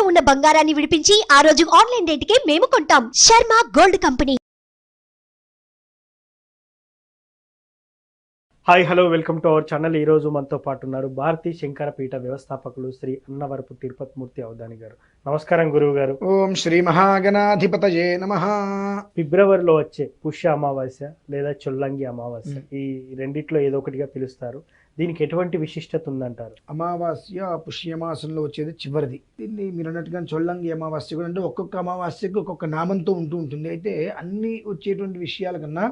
ఉన్న బంగారాన్ని విడిపించి ఆ రోజు ఆన్లైన్ రేటుకే మేము కొంటాం. Sharma gold company. Hi hello welcome to our channel. ఈరోజు మనతో పాటు ఉన్నారు భారతీ శంకర పీఠ వ్యవస్థాపకులు శ్రీ అన్నవరపు తిరుపతిమూర్తి అవధాని గారు. నమస్కారం గురువు గారు. ఓం శ్రీ మహాగణాధిపతయే నమః. ఫిబ్రవరిలో వచ్చే పుష్య అమావాస్య లేదా చొల్లంగి అమావాస్య, ఈ రెండిట్లో ఏదో ఒకటిగా పిలుస్తారు. దీనికి ఎటువంటి విశిష్టత ఉందంటారు? అమావాస్య పుష్యమాసంలో వచ్చేది చివరిది. దీన్ని మీరు అన్నట్టుగా చొల్లంగి అమావాస్య కూడా, అంటే ఒక్కొక్క అమావాస్యకు ఒక్కొక్క నామంతో ఉంటుంది. అయితే అన్ని వచ్చేటువంటి విషయాల కన్నా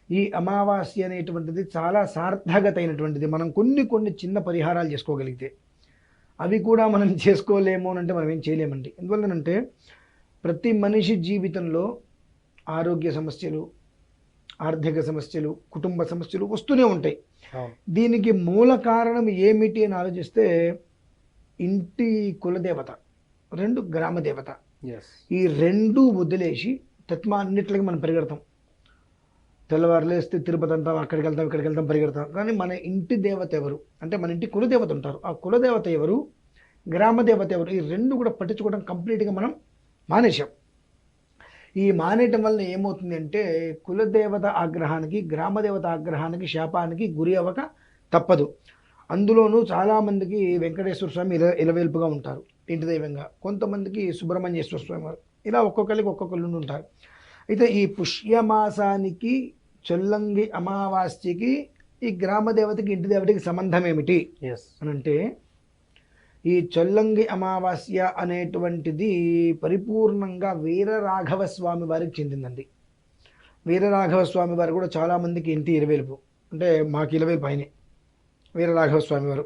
ఈ అమావాస్య అనేటువంటిది చాలా సార్థకత అయినటువంటిది. మనం కొన్ని చిన్న పరిహారాలు చేసుకోగలిగితే, అవి కూడా మనం చేసుకోలేము అంటే మనం ఏం చేయలేమండి. ఎందువల్లనంటే ప్రతి మనిషి జీవితంలో ఆరోగ్య సమస్యలు, ఆర్థిక సమస్యలు, కుటుంబ సమస్యలు వస్తూనే ఉంటాయి. దీనికి మూల కారణం ఏమిటి అని ఆలోచిస్తే ఇంటి కులదేవత, రెండు గ్రామ దేవత, ఈ రెండు వదిలేసి తత్మాన్నిట్లకి మనం పరిగెడతాం. తెల్లవారులేస్తే తిరుపతి అంటాం, అక్కడికి వెళ్తాం, ఇక్కడికి వెళ్తాం, పరిగెడతాం. కానీ మన ఇంటి దేవత ఎవరు అంటే మన ఇంటి కులదేవత ఉంటారు. ఆ కులదేవత ఎవరు, గ్రామ దేవత ఎవరు, ఈ రెండు కూడా పట్టించుకోవడం కంప్లీట్గా మనం మానేశాం. ఈ మానేయటం వల్ల ఏమవుతుంది అంటే కులదేవత ఆగ్రహానికి, గ్రామదేవత ఆగ్రహానికి, శాపానికి గురి అవ్వక తప్పదు. అందులోనూ చాలామందికి వెంకటేశ్వర స్వామి ఇలవేల్పుగా ఉంటారు ఇంటి దైవంగా, కొంతమందికి సుబ్రహ్మణ్యేశ్వర స్వామి వారు, ఇలా ఒక్కొక్కరికి ఒక్కొక్కరు ఉంటారు. అయితే ఈ పుష్యమాసానికి, చొల్లంగి అమావాస్యకి, ఈ గ్రామదేవతకి, ఇంటి దేవతకి సంబంధం ఏమిటి అని అంటే, ఈ చొల్లంగి అమావాస్య అనేటువంటిది పరిపూర్ణంగా వీరరాఘవ స్వామి వారికి చెందిందండి. వీరరాఘవ స్వామి వారు కూడా చాలామందికి ఇంటి ఇరవేలుపు, అంటే మాకు ఇరవేలుపు ఆయనే వీరరాఘవ స్వామి వారు,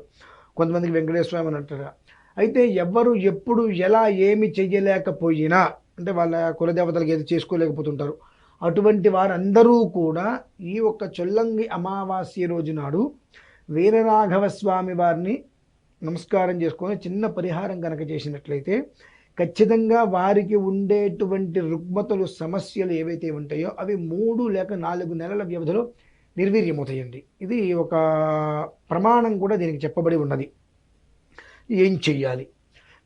కొంతమందికి వెంకటేశ్వర స్వామి అని అంటారు. అయితే ఎవరు ఎప్పుడు ఎలా ఏమి చెయ్యలేకపోయినా, అంటే వాళ్ళ కులదేవతలకు ఏది చేసుకోలేకపోతుంటారు, అటువంటి వారందరూ కూడా ఈ ఒక్క చొల్లంగి అమావాస్య రోజు నాడు వీరరాఘవ స్వామి వారిని నమస్కారం చేసుకొని చిన్న పరిహారం కనుక చేసినట్లయితే ఖచ్చితంగా వారికి ఉండేటువంటి రుగ్మతలు, సమస్యలు ఏవైతే ఉంటాయో అవి 3 లేక 4 నెలల వ్యవధిలో నిర్వీర్యమవుతాయండి. ఇది ఒక ప్రమాణం కూడా దీనికి చెప్పబడి ఉన్నది. ఏం చెయ్యాలి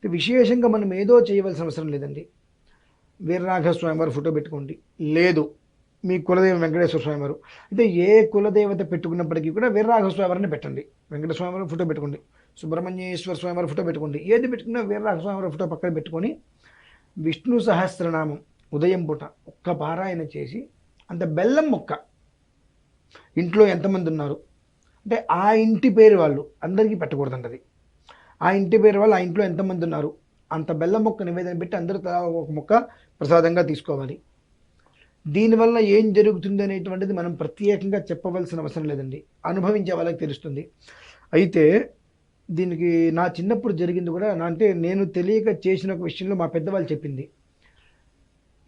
విశేషంగా మనం ఏదో చేయవలసిన అవసరం లేదండి. వీరరాఘవ స్వామి వారు ఫోటో పెట్టుకోండి, లేదు మీ కులదేవం వెంకటేశ్వర స్వామి వారు, అయితే ఏ కులదేవత పెట్టుకున్నప్పటికీ కూడా వీరరాఘవ స్వామి వారిని పెట్టండి. వెంకటేశ్వర స్వామి వారి ఫోటో పెట్టుకోండి, సుబ్రహ్మణ్యేశ్వర స్వామి వారి ఫోటో పెట్టుకోండి, ఏది పెట్టుకున్నా వీరరాఘవ స్వామి వారి ఫోటో పక్కన పెట్టుకొని విష్ణు సహస్రనామం ఉదయం పూట ఒక్క పారాయణ చేసి, అంత బెల్లం మొక్క ఇంట్లో ఎంతమంది ఉన్నారు అంటే ఆ ఇంటి పేరు వాళ్ళు అందరికీ పెట్టకూడదండి. అది ఆ ఇంటి పేరు వాళ్ళు, ఆ ఇంట్లో ఎంతమంది ఉన్నారు అంత బెల్లం మొక్క నివేదన పెట్టి అందరూ ఒక మొక్క ప్రసాదంగా తీసుకోవాలి. దీనివల్ల ఏం జరుగుతుంది అనేటువంటిది మనం ప్రత్యేకంగా చెప్పవలసిన అవసరం లేదండి, అనుభవించే వాళ్ళకి తెలుస్తుంది. అయితే దీనికి నా చిన్నప్పుడు జరిగింది కూడా, అంటే నేను తెలియక చేసిన ఒక విషయంలో మా పెద్దవాళ్ళు చెప్పింది.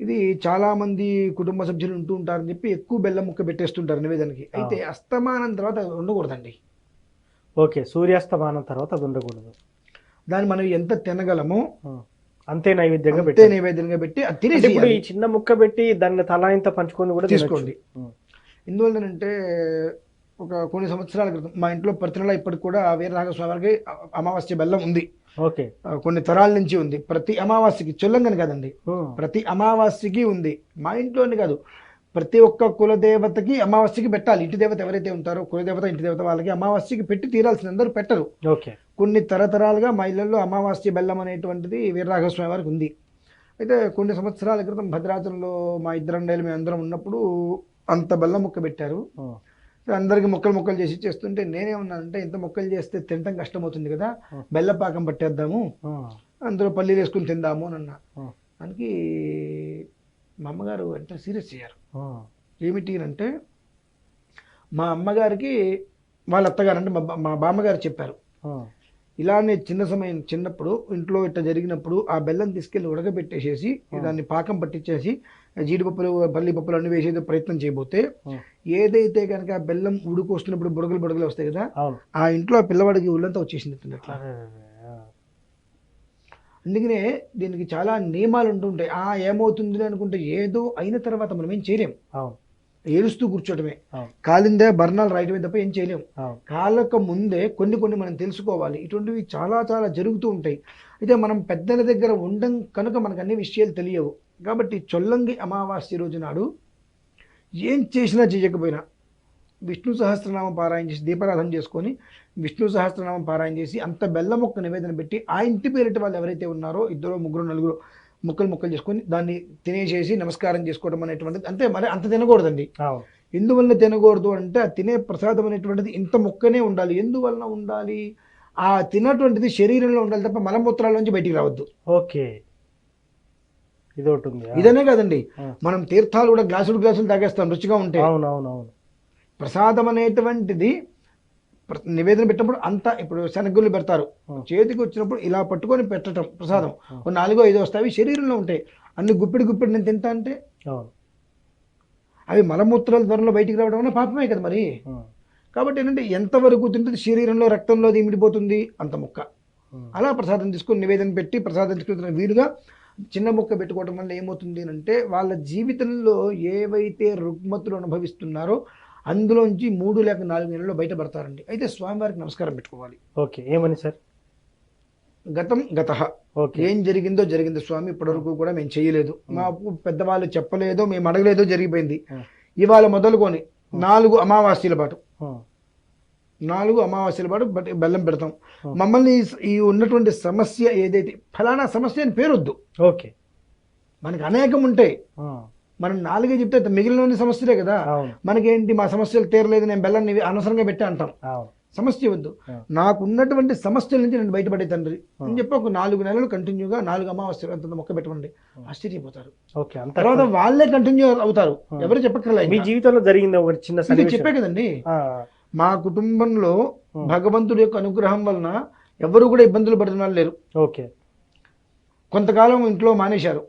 ఇది చాలామంది కుటుంబ సభ్యులు ఉంటూ ఉంటారని చెప్పి ఎక్కువ బెల్లం ముక్క పెట్టేస్తుంటారు నివేదనకి. అయితే అస్తమానం తర్వాత అది ఉండకూడదండి. ఓకే, సూర్యాస్తమానం తర్వాత అది ఉండకూడదు. దాన్ని మనం ఎంత తినగలమో అంతే నైవేద్యంగా పెట్టి అది తినేసి ఈ చిన్న ముక్క పెట్టి దాన్ని తలా ఇంత పంచుకొని కూడా తీసుకోండి. ఎందువల్లనంటే కొన్ని సంవత్సరాల క్రితం మా ఇంట్లో ప్రతి నెల ఇప్పటికి కూడా వీరరాఘవ స్వామి వారికి అమావాస్య బెల్లం ఉంది. ఓకే, కొన్ని తరాల నుంచి ఉంది. ప్రతి అమావాస్యకి, చొల్లంగని కాదండి, ప్రతి అమావాస్యకి ఉంది. మా ఇంట్లోనే కాదు, ప్రతి ఒక్క కులదేవతకి అమావాస్యకి పెట్టాలి. ఇంటి దేవత ఎవరైతే ఉంటారో కులదేవత, ఇంటి దేవత వాళ్ళకి అమావాస్యకి పెట్టి తీరాల్సిన, అందరూ పెట్టరు. ఓకే, కొన్ని తరతరాలుగా మా ఇళ్లలో అమావాస్య బెల్లం అనేటువంటిది వీరరాఘవ స్వామి వారికి ఉంది. అయితే కొన్ని సంవత్సరాల క్రితం భద్రాచలంలో మా ఇద్దరండేళ్ళు మేము అందరం ఉన్నప్పుడు అంత బెల్లం ముక్క పెట్టారు. అందరికి మొక్కలు చేసి చేస్తుంటే నేనేమన్నానంటే, ఇంత మొక్కలు చేస్తే తినటం కష్టమవుతుంది కదా, బెల్లపాకం పట్టేద్దాము, అందులో పల్లీలు వేసుకుని తిందాము అని అన్నా. దానికి మా అమ్మగారు అంటే సీరియస్ అయ్యారు. ఏమిటి అంటే, మా అమ్మగారికి వాళ్ళ అత్తగారు అంటే మా బామ్మగారు చెప్పారు, ఇలానే చిన్నప్పుడు ఇంట్లో ఇట్లా జరిగినప్పుడు ఆ బెల్లం తీసుకెళ్ళి ఉడకబెట్టేసేసి దాన్ని పాకం పట్టించేసి జీడిపప్పులు, పల్లిపప్పులు అన్ని వేసేది ప్రయత్నం చేయబోతే, ఏదైతే కనుక ఆ బెల్లం ఉడుకొస్తున్నప్పుడు బుడగలు వస్తాయి కదా, ఆ ఇంట్లో ఆ పిల్లవాడికి ఒళ్ళంతా వచ్చేసింది అట్లా. అందుకనే దీనికి చాలా నియమాలు ఉంటుంటాయి. ఏమవుతుంది అనుకుంటే ఏదో అయిన తర్వాత మనం ఏం చేయలేం. ఏడుస్తూ కూర్చోవటమే, అవును. కాలిందే బర్ణాలు రాయటమే తప్ప ఏం చేయలేము. అవును. కాళ్ళకు ముందే కొన్ని మనం తెలుసుకోవాలి. ఇటువంటివి చాలా చాలా జరుగుతూ ఉంటాయి. అయితే మనం పెద్దల దగ్గర ఉండం కనుక మనకు అన్ని విషయాలు తెలియవు. కాబట్టి చొల్లంగి అమావాస్య రోజు నాడు ఏం చేసినా చేయకపోయినా విష్ణు సహస్రనామం పారాయణ చేసి దీపారాధన చేసుకొని విష్ణు సహస్రనామం పారాయణ చేసి అంత బెల్లం మొక్క నివేదన పెట్టి ఆ ఇంటి పేరిట వాళ్ళు ఎవరైతే ఉన్నారో 2, 3, 4 ముక్కలు చేసుకొని దాన్ని తినేసేసి నమస్కారం చేసుకోవడం అనేటువంటిది, అంటే మరి అంత తినకూడదండి. అవును. ఎందువల్ల తినకూడదు అంటే ఆ తినే ప్రసాదం అనేటువంటిది ఇంత ముక్కనే ఉండాలి. ఎందువల్ల ఉండాలి? ఆ తినటువంటిది శరీరంలో ఉండాలి తప్ప మలమూత్రాల నుంచి బయటికి రావద్దు. ఓకే, ఇది ఒకటి ఉంది. ఇదనే కాదండి, మనం తీర్థాలు కూడా గ్లాసులు తాగేస్తాం రుచిగా ఉంటే. అవునవునవును. ప్రసాదం అనేటువంటిది నివేదన పెట్టినప్పుడు అంతా, ఇప్పుడు శనగగుళ్ళు పెడతారు, చేతికి వచ్చినప్పుడు ఇలా పట్టుకొని పెట్టడం ప్రసాదం, 4, 5 వస్తాయి, అవి శరీరంలో ఉంటాయి. అన్ని గుప్పిడి నేను తింటా అంటే అవి మలమూత్రాల త్వరలో బయటికి రావడం వల్ల పాపమే కదా మరి. కాబట్టి ఏంటంటే ఎంతవరకు తింటుంది శరీరంలో రక్తంలో అది ఇమిడిపోతుంది అంత ముక్క. అలా ప్రసాదం తీసుకొని నివేదన పెట్టి ప్రసాదం తీసుకున్న వీలుగా చిన్న ముక్క పెట్టుకోవడం వల్ల ఏమవుతుంది అంటే వాళ్ళ జీవితంలో ఏవైతే రుగ్మతులు అనుభవిస్తున్నారో అందులోంచి 3 లేక 4 నెలల్లో బయటపడతారండి. అయితే స్వామివారికి నమస్కారం పెట్టుకోవాలి. ఓకే, ఏమని సార్? గతం గతః, ఏం జరిగిందో స్వామి, ఇప్పటివరకు కూడా మేము చేయలేదు, మాకు పెద్దవాళ్ళు చెప్పలేదో మేము అడగలేదో జరిగిపోయింది. ఇవాళ మొదలుకొని 4 అమావాస్యల పాటు బెల్లం పెడతాం. మమ్మల్ని ఈ ఉన్నటువంటి సమస్య ఏదైతే, ఫలానా సమస్య అని పేరొద్దు. ఓకే, మనకు అనేకం ఉంటాయి, మనం 4 చెప్తే మిగిలిన సమస్యలే కదా. మనకేంటి, మా సమస్యలు తీరలేదు, నేను బెల్లాన్ని అనవసరంగా పెట్టా అంటాం. సమస్య వద్దు, నాకు ఉన్నటువంటి సమస్యల నుంచి నేను బయటపడే తండ్రి అని చెప్పి ఒక 4 నెలలు కంటిన్యూగా 4 అమావాస్యలు అంత మొక్క పెట్టమండి, ఆశ్చర్యపోతారు. తర్వాత వాళ్ళే కంటిన్యూ అవుతారు, ఎవరు చెప్పక్కర్లేదు. మీ జీవితంలో జరిగింది ఒక చిన్న చెప్పే కదండి. మా కుటుంబంలో భగవంతుడి యొక్క అనుగ్రహం వలన ఎవరు కూడా ఇబ్బందులు పడుతున్న వాళ్ళు లేరు. ఓకే, కొంతకాలం ఇంట్లో మానేశారు,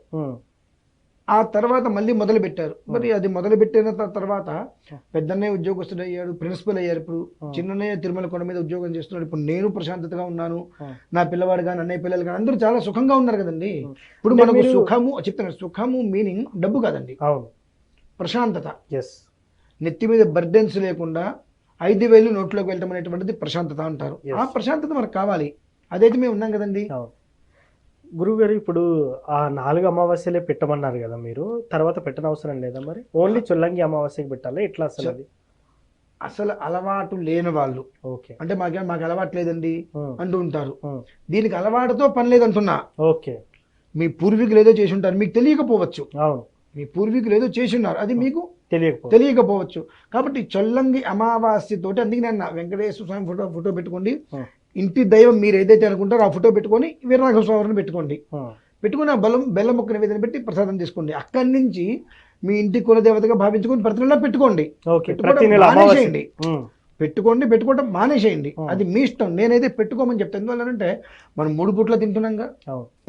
ఆ తర్వాత మళ్ళీ మొదలు పెట్టారు. మరి అది మొదలు పెట్టిన తర్వాత పెద్దన్నయ్య ఉద్యోగస్తుడు అయ్యాడు, ప్రిన్సిపల్ అయ్యారు. ఇప్పుడు చిన్నన్నయ్య తిరుమల కొండ మీద ఉద్యోగం చేస్తున్నాడు. ఇప్పుడు నేను ప్రశాంతతగా ఉన్నాను, నా పిల్లవాడు కానీ అన్నయ్య పిల్లలు కానీ అందరూ చాలా సుఖంగా ఉన్నారు కదండి. ఇప్పుడు మనకు సుఖము చెప్తాను, సుఖము మీనింగ్ డబ్బు కాదండి, ప్రశాంతత. నెత్తి మీద బర్డెన్స్ లేకుండా 5,000 నోట్లోకి వెళ్ళటం అనేటువంటిది ప్రశాంతత అంటారు. ఆ ప్రశాంతత మనకు కావాలి, అదైతే మేము ఉన్నాం కదండి. గురువుగారు, ఇప్పుడు ఆ 4 అమావాస్యలే పెట్టమన్నారు కదా మీరు, తర్వాత పెట్టనవసరం లేదా మరి? ఓన్లీ చొల్లంగి అమావాస్యకి పెట్టాలి ఎట్లా అసలు? అది అసలు అలవాటు లేని వాళ్ళు, ఓకే అంటే మాకు అలవాటు లేదండి అంటూ ఉంటారు. దీనికి అలవాటుతో పని లేదంటున్నా. ఓకే, మీ పూర్వీకులు ఏదో చేసి ఉంటారు, మీకు తెలియకపోవచ్చు. అవును, మీ పూర్వీకులు ఏదో చేసి ఉన్నారు, అది మీకు తెలియకపోవచ్చు. కాబట్టి చొల్లంగి అమావాస్య తోటి, అందుకే నేను వెంకటేశ్వర స్వామి ఫోటో పెట్టుకోండి, ఇంటి దైవం మీరు ఏదైతే అనుకుంటారో ఆ ఫోటో పెట్టుకొని వీరరాఘవ స్వామిని పెట్టుకోండి, పెట్టుకుని ఆ బెల్లం మొక్క నివేదన పెట్టి ప్రసాదం తీసుకోండి. అక్కడి నుంచి మీ ఇంటి కులదేవతగా భావించుకొని ప్రతి నెల పెట్టుకోండి, మానేసేయండి, పెట్టుకోవడం మానేసేయండి, అది మీ ఇష్టం. నేనైతే పెట్టుకోమని చెప్తాను. ఎందువల్లంటే మనం 3 పూట్ల తింటున్నాగా,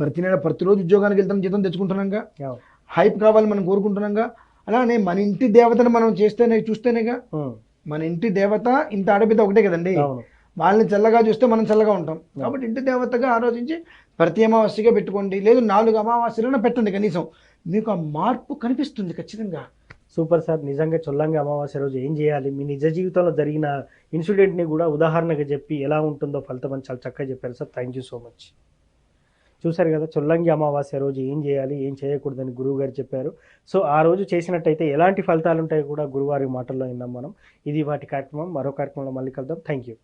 ప్రతి నెల ప్రతిరోజు ఉద్యోగానికి వెళ్తాం, జీతం తెచ్చుకుంటున్నాగా, హైప్ కావాలి మనం కోరుకుంటున్నాగా. అలానే మన ఇంటి దేవతను మనం చూస్తేనేగా, మన ఇంటి దేవత ఇంత ఆడబిడ్డ ఒకటే కదండి, వాళ్ళని చల్లగా చూస్తే మనం చల్లగా ఉంటాం. కాబట్టి ఇంటి దేవతగా ఆలోచించి ప్రతి అమావాస్యగా పెట్టుకోండి, లేదు 4 అమావాస్యలను పెట్టండి, కనీసం మీకు ఆ మార్పు కనిపిస్తుంది ఖచ్చితంగా. సూపర్ సార్, నిజంగా చొల్లంగి అమావాస్య రోజు ఏం చేయాలి, మీ నిజ జీవితంలో జరిగిన ఇన్సిడెంట్ని కూడా ఉదాహరణగా చెప్పి ఎలా ఉంటుందో ఫలితం అని చాలా చక్కగా చెప్పారు sir. Thank you so much. చూశారు కదా, చొల్లంగి అమావాస్య రోజు ఏం చేయాలి, ఏం చేయకూడదని గురువు గారు చెప్పారు. సో ఆ రోజు చేసినట్టయితే ఎలాంటి ఫలితాలు ఉంటాయో కూడా గురువారి మాటల్లో విన్నాం మనం. ఇది వాటి కార్యక్రమం. మరో కార్యక్రమంలో మళ్ళీ కలుద్దాం. Thank you.